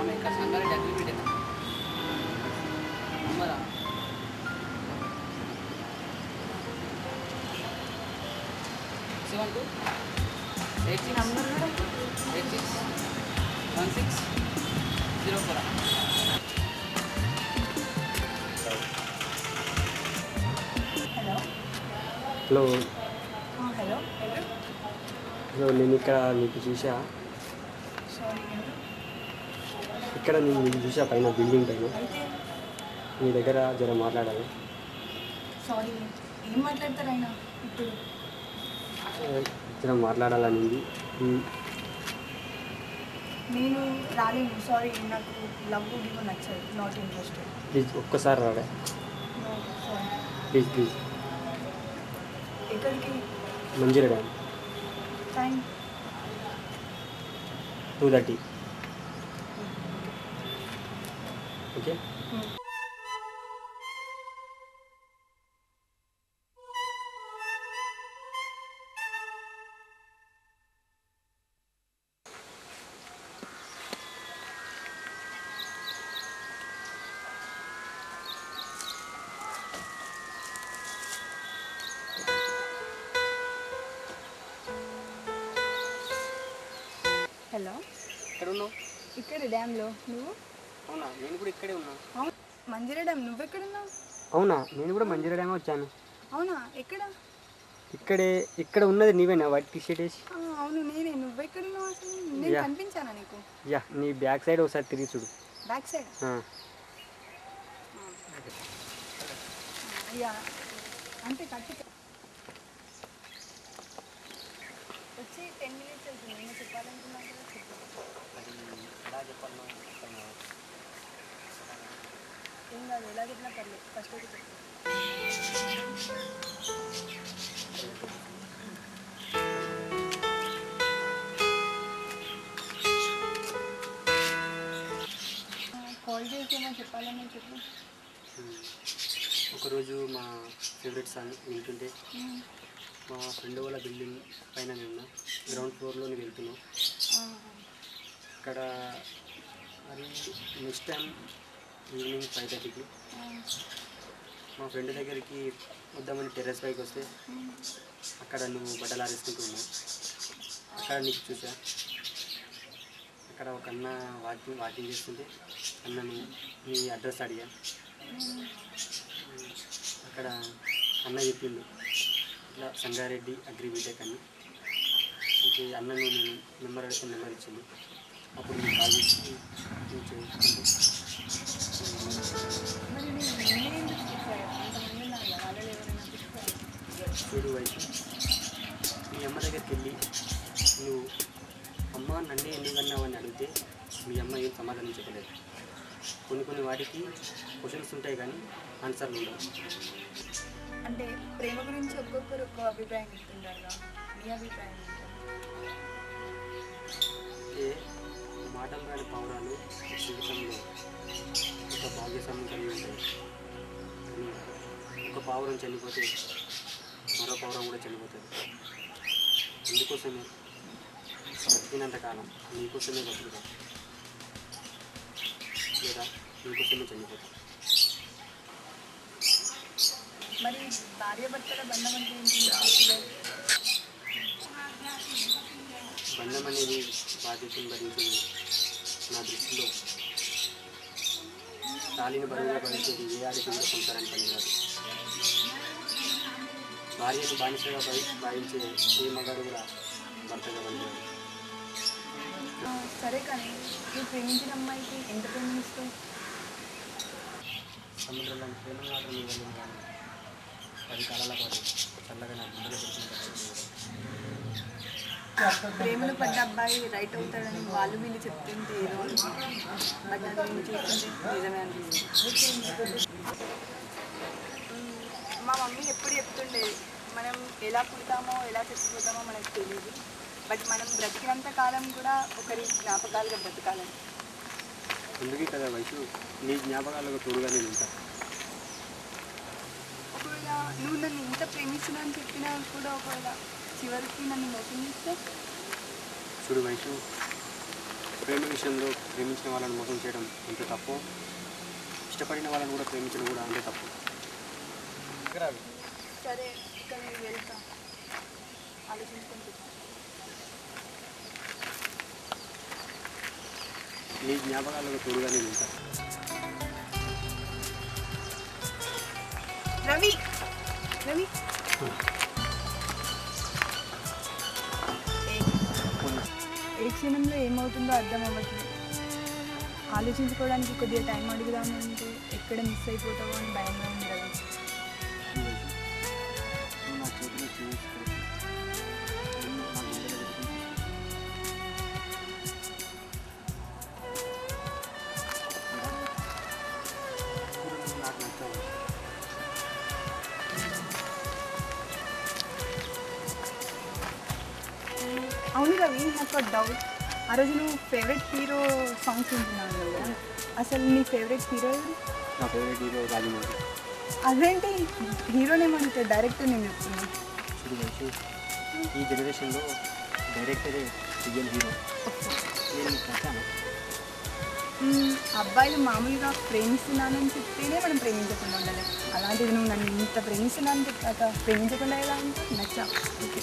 ఆమె ఇక్కడ సంగారెడ్డి అగ్రి బిడ్డ అమ్మరా 72 86 నంబర్ కూడా 86 16 04. హలో హలో హలో ఎవరు? హలో నేను ఇక్కడ మీకు చూసా సారీ ఎవరు? ఇక్కడ నేను మీకు చూసా పైన బిల్డింగ్ పైన అయితే మీ దగ్గర జర మాట్లాడాలి. సారీ ఏం మాట్లాడతారు ఆయన ఇప్పుడు? జర మాట్లాడాలని నేను రాలేను, సారీ. నాకు లవ్ గివ్ నచ్చదు, నాట్ ఇంట్రెస్టెడ్. ప్లీజ్ ఒక్కసారి రాడా నో సారీ. ప్లీజ్ ఎక్కడికి? Manjeera dam time 2:30. Okay hello ఎక్కడ ఉన్నావు? ఇక్కడ డ్యామ్లో. నువ్వు? అవునా, నేను కూడా ఇక్కడే ఉన్నా. అవును, మంజీరా డ్యామ్. నువ్వెక్కడున్నావు? అవునా, నేను కూడా మంజీరా డ్యామ్ వచ్చాను. అవునా, ఎక్కడ? ఇక్కడ ఉన్నది నీవేనా వైట్ టీషర్ట్ వేసి? అవును నేనే. నువ్వెక్కడున్నావు అసలు? నేను యా. కనిపించానా నీకు? యా, నీ బ్యాక్ సైడ్ ఒకసారి తిరిగి చూడు. Back side? ఆ. యా, అంటే కట్టి వచ్చి 10 minutes అవుతుంది. నేను చెప్పాలనుకున్నా కదా, చెప్పు. అది ఎలా చెప్పాలో ఏం కాదు, ఎలా చెప్పినా పర్లేదు. ఫస్ట్ అయితే చెప్పు. కాల్ చేసి ఏమో చెప్పాలని చెప్పు. ఒకరోజు మా ఫేవరెట్ సాంగ్ వింటుంటే మా ఫ్రెండ్ వాళ్ళ బిల్డింగ్ పైన నేను గ్రౌండ్ ఫ్లోర్లో నేను వెళ్తున్నాను. అక్కడ మరి నెక్స్ట్ టైం ఈవినింగ్ 5:30కి మా ఫ్రెండ్ దగ్గరికి వద్దామని టెర్రస్ పైకి వస్తే అక్కడ నువ్వు బట్టలు ఆరేసుకుంటూ ఉన్నావు. అక్కడ నీకు చూసా. అక్కడ ఒక అన్న వాకింగ్ చేస్తుంటే అన్నను నీ అడ్రస్ అడిగా. అక్కడ అన్న చెప్పిండు ఇట్లా సంగారెడ్డి అగ్రి బీటెక్ అని. ఇంకే అన్నను నేను నెంబర్ అడిగితే నెంబర్ ఇచ్చింది. అప్పుడు నేను కాల్ చేసి నేను చేసుకుంటే మరి నేను నిన్నే ఎందుకు చూసాను? అంతమంది ఉన్నారు కదా, వాళ్ళలో ఎవరైనా చూస్తాను. చూడు వయసు, మీ అమ్మ దగ్గరికి వెళ్ళి నువ్వు అమ్మ నన్నే ఎందుకన్నావు అని అడిగితే మీ అమ్మ ఏం సమాధానం చెప్పలేదు. కొన్ని వాటికి క్వశ్చన్స్ ఉంటాయి కానీ ఆన్సర్లు ఉండవు. అంటే ప్రేమ గురించి ఒక్కొక్కరు ఒక్కో అభిప్రాయం ఇస్తుంటారుగా, నీ అభిప్రాయం ఏంటి? అంటే మాటలు రాని పావురాలు జీవితంలో ఒక భాగ్యస్వామ్యం కలిగి ఉంటాయి. కానీ ఒక పావురం చనిపోతే మరో పావురం కూడా చనిపోతుంది. అందుకోసమే బతికినంతకాలం నీకోసమే బతుకుతాం, లేదా నీకోసమే చనిపోతాం. మరి భార్యాభర్తల బంధం అంటే ఏంటి? బంధం అనేది బాధ్యతను భరించేది. నా దృష్టిలో తాళిని బరువుగా భరించేది ఏ ఆడికి కూడా సంసారాన్ని పనికిరాదు. భార్యను బానిసగా భావించే ఏ మగాడు కూడా భర్తగా పనికిరాదు. సరే, కానీ నువ్వు ప్రేమించిన అమ్మాయికి ఎంత ప్రేమిస్తావు? సముద్రంలో ప్రేమ మాత్రం ఇవ్వలేము కానీ 10 కాలాల పాటు చల్లగా నా గుండెలు ప్రేమలో పడ్డ అబ్బాయి రైట్ అవుతాడని వాళ్ళు వీళ్ళు చెప్తుంటే ఏదో బట్ అది నేను చూస్తుంటే నిజమే అనిపిస్తుంది. మా మమ్మీ ఎప్పుడు చెప్తుండేది, మనం ఎలా పుడతామో ఎలా చచ్చిపోతామో మనకు తెలియదు, బట్ మనం బ్రతికినంత కాలం కూడా ఒకరి జ్ఞాపకాలుగా బ్రతకాలని. అందుకే కదా వయసు నీ జ్ఞాపకాలకు తోడుగా నేను ఉంటాను. ఒకవేళ నువ్వు నన్ను ఇంత ప్రేమిస్తున్నా అని చెప్పినా కూడా ఒకవేళ చివరికి నన్ను మోసం చేస్తే? చూడు వయసు, ప్రేమ విషయంలో ప్రేమించిన వాళ్ళని మోసం చేయడం ఎంత తప్పు, ఇష్టపడిన వాళ్ళని కూడా ప్రేమించడం కూడా అంతే తప్పు. సరే ఇక్కడ నేను వెళ్తా ఆలోచించుకొని చెప్తా. నీ జ్ఞాపకాలకు తోడుగా నేను ఉంటాను. రవి రవి ఏ క్షణంలో ఏమవుతుందో అర్థం అవ్వట్లేదు. ఆలోచించుకోవడానికి కొద్దిగా టైం అడుగుదామంటే ఎక్కడ మిస్ అయిపోతావో అని భయంగా ఉంది రవి. నువ్వు నా చేతిలో చేయించుకో. నిన్ను నా గుండెలో పెట్టుకుంటా. ఇప్పుడు నువ్వు నాకు నచ్చావు. అవును రవి, నాకు ఒక డౌట్. ఆ రోజు నువ్వు ఫేవరెట్ హీరో సాంగ్స్ వింటున్నావు కదా, అసలు నీ ఫేవరెట్ హీరో ఎవరు? నా ఫేవరెట్ హీరో రాజమౌళి. అదేంటి హీరోనేమంటే డైరెక్టర్ నేను చెప్తున్నాను. చూడు వైషు, ఈ జనరేషన్లో డైరెక్టరే రియల్ హీరో. నేను నీకు నచ్చాను. అబ్బాయిలు మామూలుగా ప్రేమిస్తున్నానని చెప్తేనే మనం ప్రేమించకుండా ఉండాలి. అలాంటిది నువ్వు నన్ను ఇంత ప్రేమిస్తున్నాను చెప్పాక ప్రేమించకుండా ఎలా అంటే నచ్చా. ఓకే.